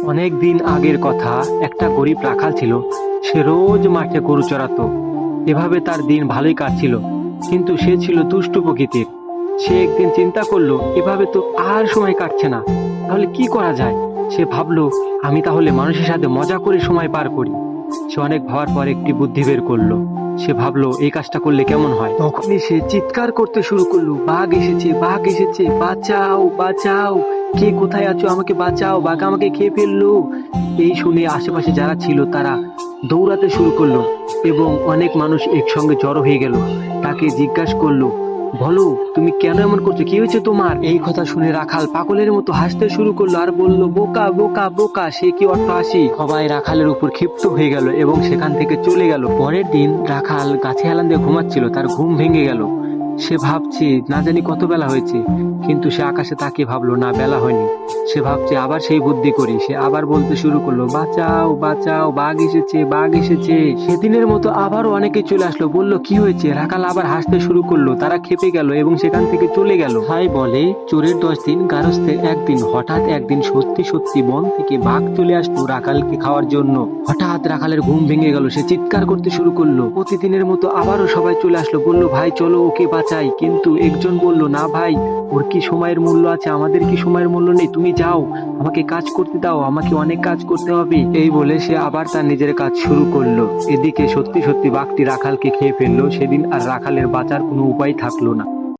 অনেক দিন আগের কথা। একটা গরিব রাখাল ছিল। সে রোজ মাঠে গরু চড়াতো। এভাবে তার দিন ভালোই কাটছিল। কিন্তু সে ছিল দুষ্টু প্রকৃতির। সে একদিন চিন্তা করলো, এভাবে তো আর সময় কাটছে না, তাহলে কি করা যায়। সে ভাবলো, আমি তাহলে মানুষের সাথে মজা করে সময় পার করি। সে অনেক ভাবার পর একটি বুদ্ধি বের করলো। সে ভাবলো, এই কাজটা করলে কেমন হয়। তখনই সে চিৎকার করতে শুরু করলো, বাঘ এসেছে, বাঘ এসেছে, বাঁচাও বাঁচাও, কে কোথায় আছো, আমাকে বাঁচাও, বাঘ আমাকে খেয়ে ফেললো। এই শুনে আশেপাশে যারা ছিল তারা দৌড়াতে শুরু করলো এবং অনেক মানুষ একসঙ্গে জড়ো হয়ে গেল। তাকে জিজ্ঞাসা করলো, বলো তুমি কেন এমন করছো, কি হয়েছে তোমার। এই কথা শুনে রাখাল পাগলের মতো হাসতে শুরু করলো আর বলল, বোকা বোকা বোকা, সে কি অর্থ হাসি। সবাই রাখালের উপর ক্ষিপ্ত হয়ে গেল এবং সেখান থেকে চলে গেল। পরের দিন রাখাল গাছে হেলান দিয়ে ঘুমাচ্ছিল, তার ঘুম ভেঙে গেল। সে ভাবছে, না জানি কত বেলা হয়েছে, কিন্তু সে আকাশে তাকিয়ে ভাবলো, না বেলা হয়নি। সে ভাবছে, আবার সেই বুদ্ধি করি। সে আবার বলতে শুরু করলো, বাঁচাও বাঁচাও, বাঘ এসেছে, বাঘ এসেছে। সেদিনের মতো আবারও অনেকে চলে আসলো, বলল, কি হয়েছে। রাখাল আবার হাসতে শুরু করলো। তারা খেপে গেল এবং সেখান থেকে চলে গেল। তাই বলে, চোরের 10 দিন, গারস্থের একদিন। হঠাৎ একদিন সত্যি সত্যি বন থেকে বাঘ চলে আসলো রাখালকে খাওয়ার জন্য। হঠাৎ রাখালের ঘুম ভেঙে গেল। সে চিৎকার করতে শুরু করলো। প্রতিদিনের মতো আবারও সবাই চলে আসলো, বলল, ভাই চলো ওকে বাঁচাই। কিন্তু একজন বলল, না ভাই, ওর কি সময়ের মূল্য আছে, আমাদের কি সময়ের মূল্য নেই, তুমি যাও, আমাকে কাজ করতে দাও, আমাকে অনেক কাজ করতে হবে। এই বলে সে আবার তার নিজের কাজ শুরু করলো। এদিকে সত্যি সত্যি বাঘটি রাখালকে খেয়ে ফেললো। সেদিন আর রাখালের বাঁচার কোনো উপায় থাকলো না।